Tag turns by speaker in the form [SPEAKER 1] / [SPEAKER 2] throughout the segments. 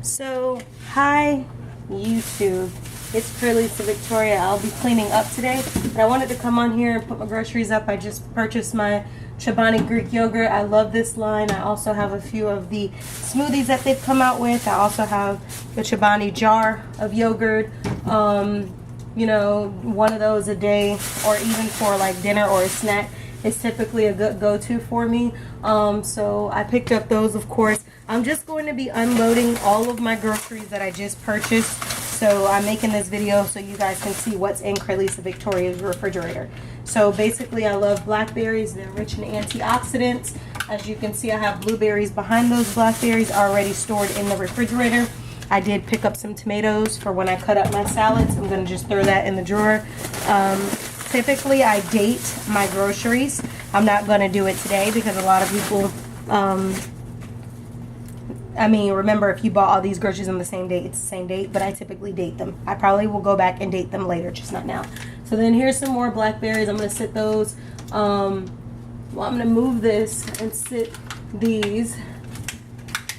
[SPEAKER 1] So, hi YouTube, it's cralisavictoria. I'll be cleaning up today, but I wanted to come on here and put my groceries up. I just purchased my Chobani Greek yogurt. I love this line. I also have a few of the smoothies that they've come out with. I also have the Chobani jar of yogurt. You know, one of those a day, or even for like dinner or a snack, is typically a good go-to for me. So I picked up those, of course. I'm just going to be unloading all of my groceries that I just purchased. So I'm making this video so you guys can see what's in cralisavictoria's refrigerator. So basically, I love blackberries. They're rich in antioxidants. As you can see, I have blueberries behind those blackberries already stored in the refrigerator. I did pick up some tomatoes for when I cut up my salads. I'm going to just throw that in the drawer. Typically, I date my groceries. I'm not going to do it today because a lot of people, I mean, remember, if you bought all these groceries on the same date, it's the same date, but I typically date them. I probably will go back and date them later, just not now. So then here's some more blackberries. I'm going to sit those. Well, I'm going to move this and sit these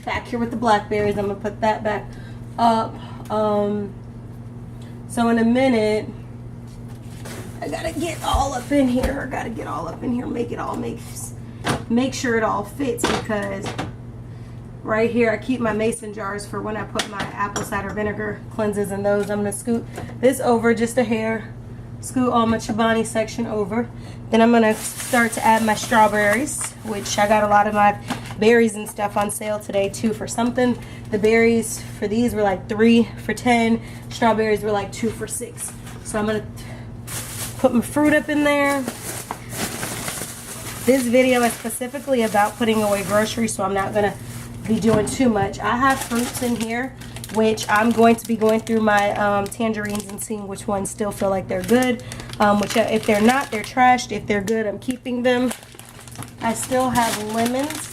[SPEAKER 1] back here with the blackberries. I'm going to put that back up. So in a minute, I gotta get all up in here. Make it all make sure it all fits, because right here I keep my mason jars for when I put my apple cider vinegar cleanses in those. I'm gonna scoot this over just a hair, scoot all my Chobani section over. Then I'm gonna start to add my strawberries, which I got a lot of my berries and stuff on sale today too for something. The berries for these were like 3 for $10. Strawberries were like 2 for $6. So I'm gonna put my fruit up in there. This video is specifically about putting away groceries, so I'm not gonna be doing too much. I have fruits in here, which I'm going to be going through my tangerines and seeing which ones still feel like they're good. Which if they're not, they're trashed. If they're good, I'm keeping them. I still have lemons,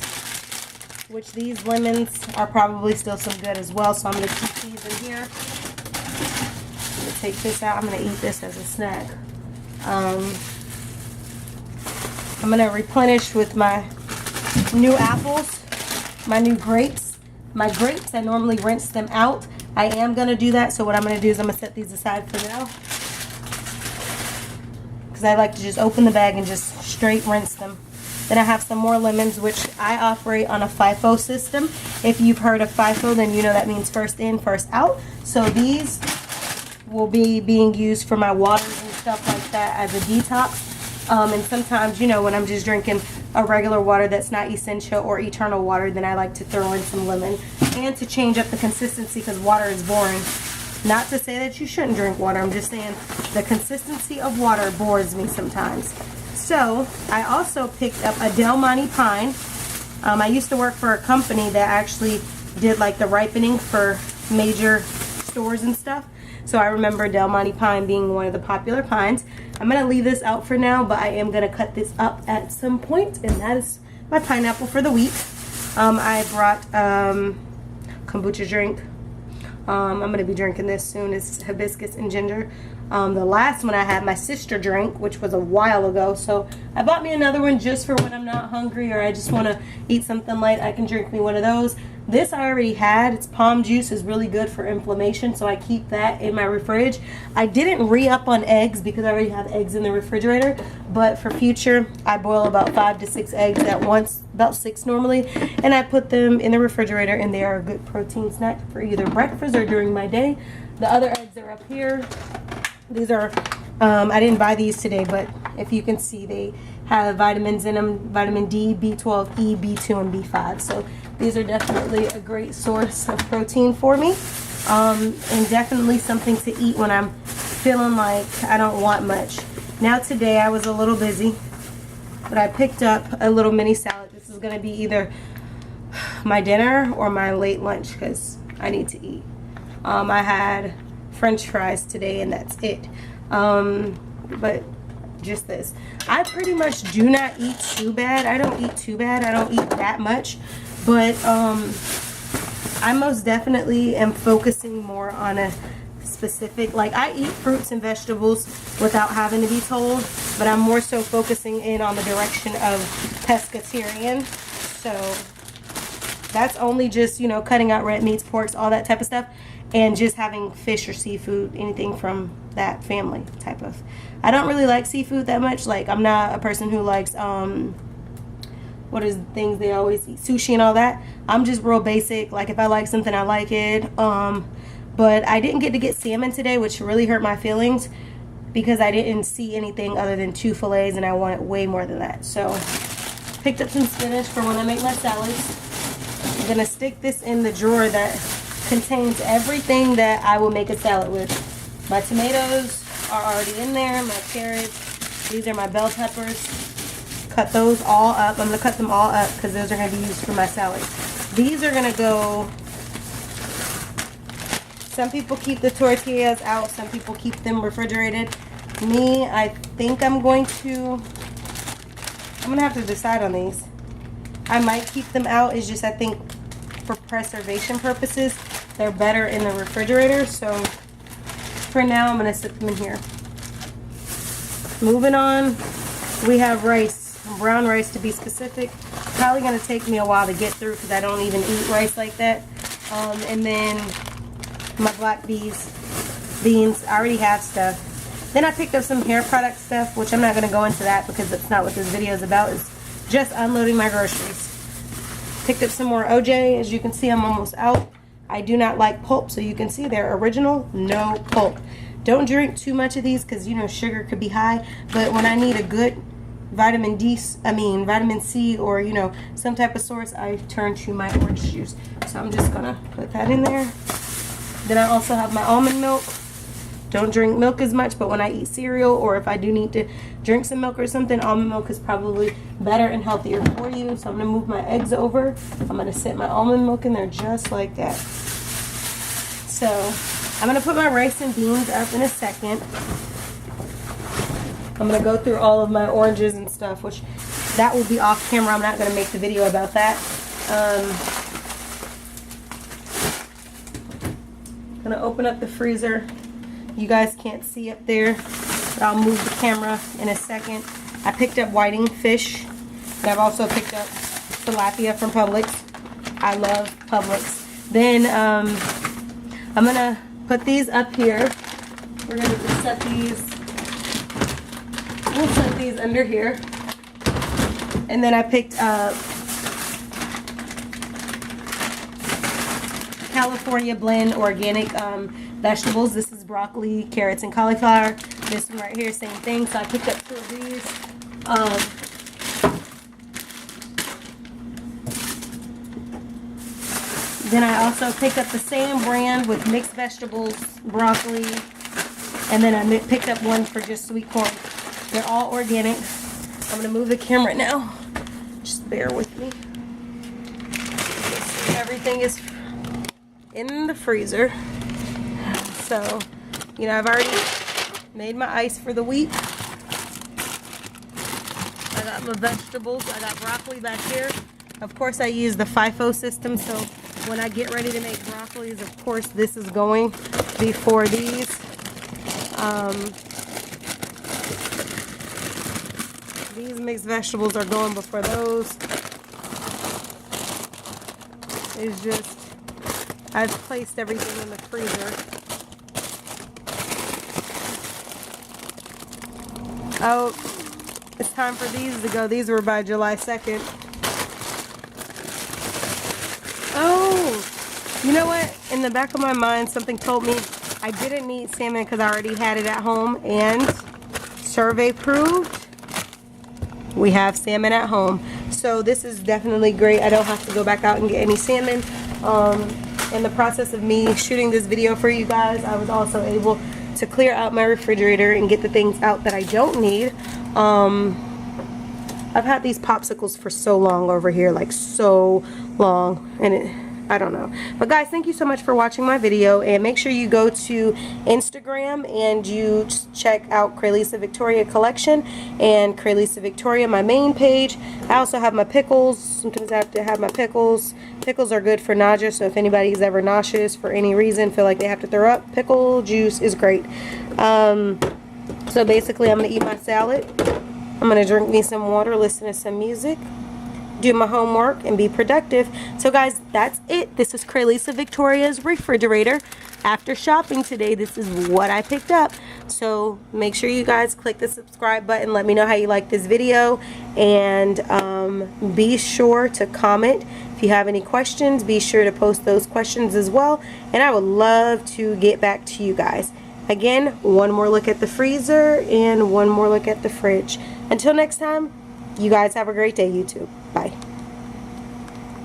[SPEAKER 1] which these lemons are probably still some good as well, so I'm gonna keep these in here. I'm gonna take this out. I'm gonna eat this as a snack. I'm gonna replenish with my new apples, my new grapes. My grapes, I normally rinse them out. I am gonna do that, so what I'm gonna do is I'm gonna set these aside for now, because I like to just open the bag and just straight rinse them. Then I have some more lemons, which I operate on a FIFO system. If you've heard of FIFO, then you know that means first in, first out. So these will be being used for my waters and stuff like that as a detox. And sometimes, you know, when I'm just drinking a regular water that's not essential or eternal water, then I like to throw in some lemon and to change up the consistency, because water is boring. Not to say that you shouldn't drink water. I'm just saying the consistency of water bores me sometimes. So I also picked up a Del Monte pine. I used to work for a company that actually did like the ripening for major stores and stuff. So I remember Del Monte pine being one of the popular pines. I'm going to leave this out for now, but I am going to cut this up at some point, and that is my pineapple for the week. I brought kombucha drink. I'm going to be drinking this soon. It's hibiscus and ginger. The last one I had, my sister drank, which was a while ago. So I bought me another one just for when I'm not hungry or I just want to eat something light. I can drink me one of those. This I already had. It's palm juice. Is really good for inflammation, so I keep that in my fridge. I didn't re-up on eggs because I already have eggs in the refrigerator, but for future, I boil about 5 to 6 eggs at once, about 6 normally, and I put them in the refrigerator, and they are a good protein snack for either breakfast or during my day. The other eggs are up here. These are, I didn't buy these today, but if you can see, they have vitamins in them, vitamin D, B12, E, B2, and B5. So these are definitely a great source of protein for me, and definitely something to eat when I'm feeling like I don't want much. Now today I was a little busy, but I picked up a little mini salad. This is going to be either my dinner or my late lunch because I need to eat. I had French fries today, and that's it. But just this. I pretty much do not eat too bad. I don't eat too bad. I don't eat that much. But I most definitely am focusing more on a specific, like I eat fruits and vegetables without having to be told, but I'm more so focusing in on the direction of pescatarian. So That's only just, you know, cutting out red meats, porks, all that type of stuff, and just having fish or seafood, anything from that family type of. I don't really like seafood that much. Like, I'm not a person who likes what is the things they always eat, sushi and all that. I'm just real basic. Like, if I like something, I like it. But I didn't get salmon today, which really hurt my feelings, because I didn't see anything other than 2 fillets, and I wanted way more than that. So picked up some spinach for when I make my salads. I'm gonna stick this in the drawer that contains everything that I will make a salad with. My tomatoes are already in there, my carrots, these are my bell peppers. Cut those all up. I'm gonna cut them all up because those are gonna be used for my salad. These are gonna go, some people keep the tortillas out, some people keep them refrigerated. Me, I think I'm gonna have to decide on these. I might keep them out. It's just, I think for preservation purposes, they're better in the refrigerator. So for now, I'm gonna stick them in here. Moving on, we have rice, brown rice to be specific. Probably gonna take me a while to get through because I don't even eat rice like that. And then my black beans. I already have stuff. Then I picked up some hair product stuff, which I'm not gonna go into that because that's not what this video is about. It's just unloading my groceries. Picked up some more OJ. As you can see, I'm almost out. I do not like pulp, so you can see they're original, no pulp. Don't drink too much of these because, you know, sugar could be high. But when I need a good vitamin C, or, you know, some type of source, I turn to my orange juice. So I'm just gonna put that in there. Then I also have my almond milk. Don't drink milk as much, but when I eat cereal or if I do need to drink some milk or something, almond milk is probably better and healthier for you. So I'm going to move my eggs over. I'm going to set my almond milk in there just like that. So I'm going to put my rice and beans up in a second. I'm going to go through all of my oranges and stuff, which that will be off camera. I'm not going to make the video about that. I'm going to open up the freezer. You guys can't see up there, but I'll move the camera in a second. I picked up whiting fish, and I've also picked up tilapia from Publix. I love Publix. Then I'm gonna put these up here. We're gonna just set these. We'll set these under here. And then I picked up California Blend organic vegetables. This is broccoli, carrots, and cauliflower. This one right here, same thing. So I picked up 2 of these. Then I also picked up the same brand with mixed vegetables, broccoli, and then I picked up one for just sweet corn. They're all organic. I'm going to move the camera now. Just bear with me. Everything is in the freezer. So, you know, I've already made my ice for the week. I got my vegetables. I got broccoli back here. Of course, I use the FIFO system, so when I get ready to make broccolis, of course, this is going before these. These mixed vegetables are going before those. It's just, I've placed everything in the freezer. Oh, it's time for these to go. These were by July 2nd. Oh, you know what? In the back of my mind, something told me I didn't need salmon because I already had it at home, and survey proved we have salmon at home. So this is definitely great. I don't have to go back out and get any salmon. In the process of me shooting this video for you guys, I was also able to clear out my refrigerator and get the things out that I don't need. I've had these popsicles for so long over here, like so long, and I don't know. But guys, thank you so much for watching my video, and make sure you go to Instagram and you check out Cralisavictoria collection and Cralisavictoria, my main page. I also have my pickles. Sometimes I have to have my pickles. Pickles are good for nausea, so if anybody's ever nauseous for any reason, feel like they have to throw up, pickle juice is great. So basically, I'm going to eat my salad. I'm going to drink me some water, listen to some music, do my homework, and be productive. So guys, that's it. This is cralisavictoria's refrigerator. After shopping today, this is what I picked up. So make sure you guys click the subscribe button. Let me know how you like this video, and be sure to comment. If you have any questions, be sure to post those questions as well, and I would love to get back to you guys. Again, one more look at the freezer and one more look at the fridge. Until next time, you guys have a great day, YouTube.